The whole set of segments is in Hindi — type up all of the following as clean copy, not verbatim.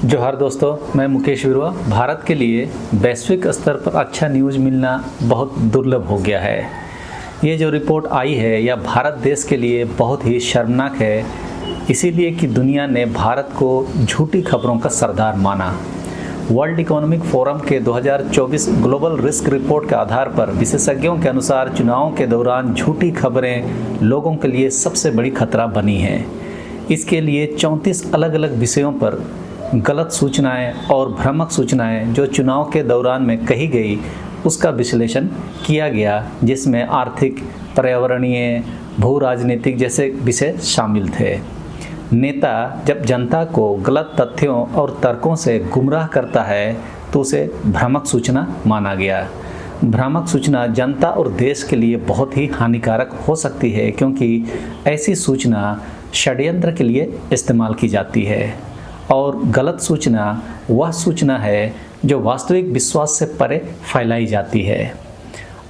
जोहार दोस्तों, मैं मुकेश विरवा। भारत के लिए वैश्विक स्तर पर अच्छा न्यूज़ मिलना बहुत दुर्लभ हो गया है। ये जो रिपोर्ट आई है यह भारत देश के लिए बहुत ही शर्मनाक है, इसीलिए कि दुनिया ने भारत को झूठी खबरों का सरदार माना। वर्ल्ड इकोनॉमिक फोरम के 2024 ग्लोबल रिस्क रिपोर्ट के आधार पर विशेषज्ञों के अनुसार चुनावों के दौरान झूठी खबरें लोगों के लिए सबसे बड़ी खतरा बनी हैं। इसके लिए 34 अलग अलग विषयों पर गलत सूचनाएं और भ्रामक सूचनाएं जो चुनाव के दौरान में कही गई उसका विश्लेषण किया गया, जिसमें आर्थिक, पर्यावरणीय, भू राजनीतिक जैसे विषय शामिल थे। नेता जब जनता को गलत तथ्यों और तर्कों से गुमराह करता है तो उसे भ्रामक सूचना माना गया। भ्रामक सूचना जनता और देश के लिए बहुत ही हानिकारक हो सकती है, क्योंकि ऐसी सूचना षड्यंत्र के लिए इस्तेमाल की जाती है और गलत सूचना वह सूचना है जो वास्तविक विश्वास से परे फैलाई जाती है।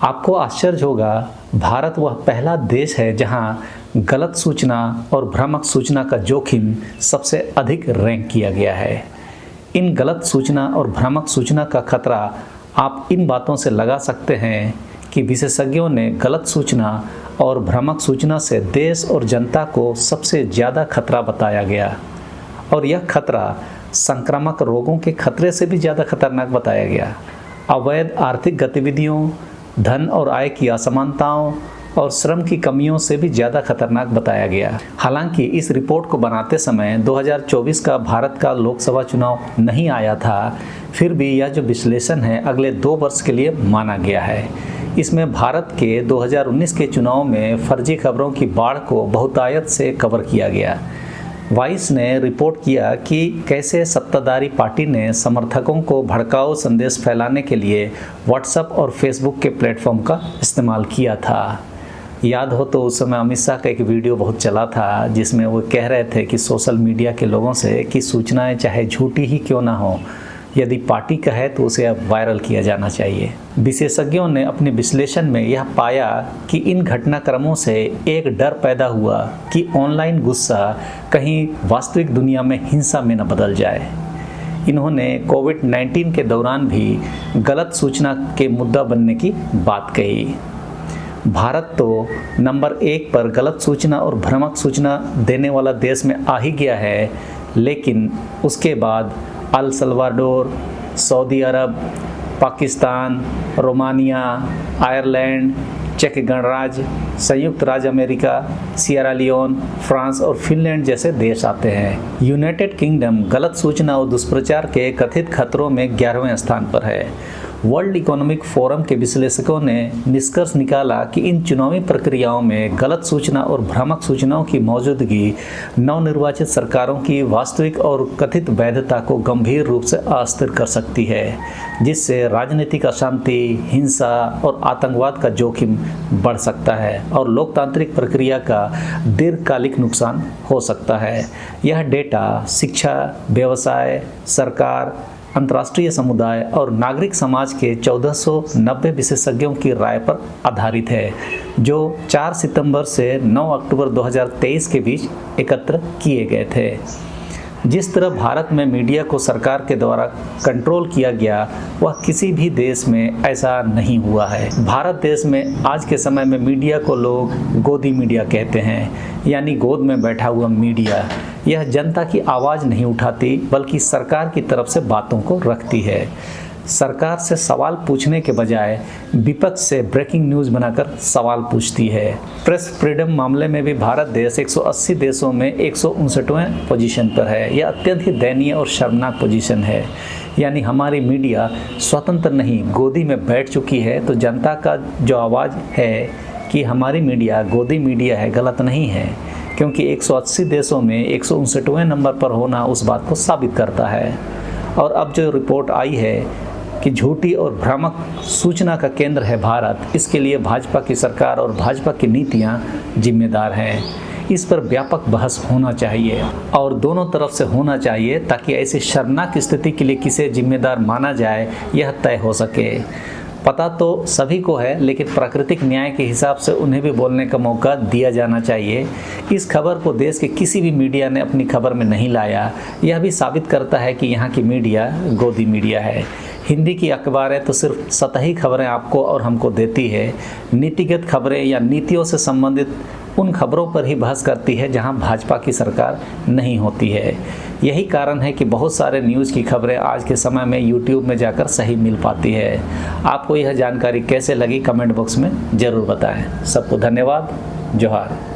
आपको आश्चर्य होगा, भारत वह पहला देश है जहां गलत सूचना और भ्रामक सूचना का जोखिम सबसे अधिक रैंक किया गया है। इन गलत सूचना और भ्रामक सूचना का खतरा आप इन बातों से लगा सकते हैं कि विशेषज्ञों ने गलत सूचना और भ्रामक सूचना से देश और जनता को सबसे ज़्यादा खतरा बताया गया, और यह खतरा संक्रामक रोगों के खतरे से भी ज़्यादा खतरनाक बताया गया। अवैध आर्थिक गतिविधियों, धन और आय की असमानताओं और श्रम की कमियों से भी ज़्यादा खतरनाक बताया गया। हालांकि इस रिपोर्ट को बनाते समय 2024 का भारत का लोकसभा चुनाव नहीं आया था, फिर भी यह जो विश्लेषण है अगले 2 वर्ष के लिए माना गया है। इसमें भारत के 2019 के चुनाव में फर्जी खबरों की बाढ़ को बहुतायत से कवर किया गया। वाइस ने रिपोर्ट किया कि कैसे सत्ताधारी पार्टी ने समर्थकों को भड़काऊ संदेश फैलाने के लिए व्हाट्सएप और फेसबुक के प्लेटफॉर्म का इस्तेमाल किया था। याद हो तो उस समय अमित शाह का एक वीडियो बहुत चला था, जिसमें वो कह रहे थे कि सोशल मीडिया के लोगों से कि सूचनाएं चाहे झूठी ही क्यों ना हो, यदि पार्टी का है तो उसे वायरल किया जाना चाहिए। विशेषज्ञों ने अपने विश्लेषण में यह पाया कि इन घटनाक्रमों से एक डर पैदा हुआ कि ऑनलाइन गुस्सा कहीं वास्तविक दुनिया में हिंसा में न बदल जाए। इन्होंने कोविड-19 के दौरान भी गलत सूचना के मुद्दा बनने की बात कही। भारत तो नंबर 1 पर गलत सूचना और भ्रामक सूचना देने वाला देश में आ ही गया है, लेकिन उसके बाद अल सल्वाडोर, सऊदी अरब, पाकिस्तान, रोमानिया, आयरलैंड, चेक गणराज्य, संयुक्त राज्य अमेरिका, सियरा लियोन, फ्रांस और फिनलैंड जैसे देश आते हैं। यूनाइटेड किंगडम गलत सूचना और दुष्प्रचार के कथित खतरों में 11वें स्थान पर है। वर्ल्ड इकोनॉमिक फोरम के विश्लेषकों ने निष्कर्ष निकाला कि इन चुनावी प्रक्रियाओं में गलत सूचना और भ्रामक सूचनाओं की मौजूदगी नवनिर्वाचित सरकारों की वास्तविक और कथित वैधता को गंभीर रूप से अस्थिर कर सकती है, जिससे राजनीतिक अशांति, हिंसा और आतंकवाद का जोखिम बढ़ सकता है और लोकतांत्रिक प्रक्रिया का दीर्घकालिक नुकसान हो सकता है। यह डेटा शिक्षा, व्यवसाय, सरकार, अंतर्राष्ट्रीय समुदाय और नागरिक समाज के 1490 विशेषज्ञों की राय पर आधारित है, जो 4 सितंबर से 9 अक्टूबर 2023 के बीच एकत्र किए गए थे। जिस तरह भारत में मीडिया को सरकार के द्वारा कंट्रोल किया गया, वह किसी भी देश में ऐसा नहीं हुआ है। भारत देश में आज के समय में मीडिया को लोग गोदी मीडिया कहते हैं, यानी गोद में बैठा हुआ मीडिया। यह जनता की आवाज़ नहीं उठाती, बल्कि सरकार की तरफ से बातों को रखती है। सरकार से सवाल पूछने के बजाय विपक्ष से ब्रेकिंग न्यूज़ बनाकर सवाल पूछती है। प्रेस फ्रीडम मामले में भी भारत देश 180 देशों में 159वें पोजीशन पर है। यह अत्यंत ही दयनीय और शर्मनाक पोजीशन है। यानी हमारी मीडिया स्वतंत्र नहीं, गोदी में बैठ चुकी है। तो जनता का जो आवाज़ है कि हमारी मीडिया गोदी मीडिया है, गलत नहीं है, क्योंकि 180 देशों में 159वें नंबर पर होना उस बात को साबित करता है। और अब जो रिपोर्ट आई है कि झूठी और भ्रामक सूचना का केंद्र है भारत, इसके लिए भाजपा की सरकार और भाजपा की नीतियां जिम्मेदार हैं। इस पर व्यापक बहस होना चाहिए और दोनों तरफ से होना चाहिए, ताकि ऐसी शर्मनाक स्थिति के लिए किसे जिम्मेदार माना जाए यह तय हो सके। पता तो सभी को है, लेकिन प्राकृतिक न्याय के हिसाब से उन्हें भी बोलने का मौका दिया जाना चाहिए। इस खबर को देश के किसी भी मीडिया ने अपनी खबर में नहीं लाया। यह भी साबित करता है कि यहाँ की मीडिया गोदी मीडिया है। हिंदी की अखबारें तो सिर्फ सतही खबरें आपको और हमको देती है। नीतिगत खबरें या नीतियों से संबंधित उन खबरों पर ही बहस करती है जहां भाजपा की सरकार नहीं होती है। यही कारण है कि बहुत सारे न्यूज़ की खबरें आज के समय में यूट्यूब में जाकर सही मिल पाती है। आपको यह जानकारी कैसे लगी कमेंट बॉक्स में ज़रूर बताएं। सबको धन्यवाद। जोहार।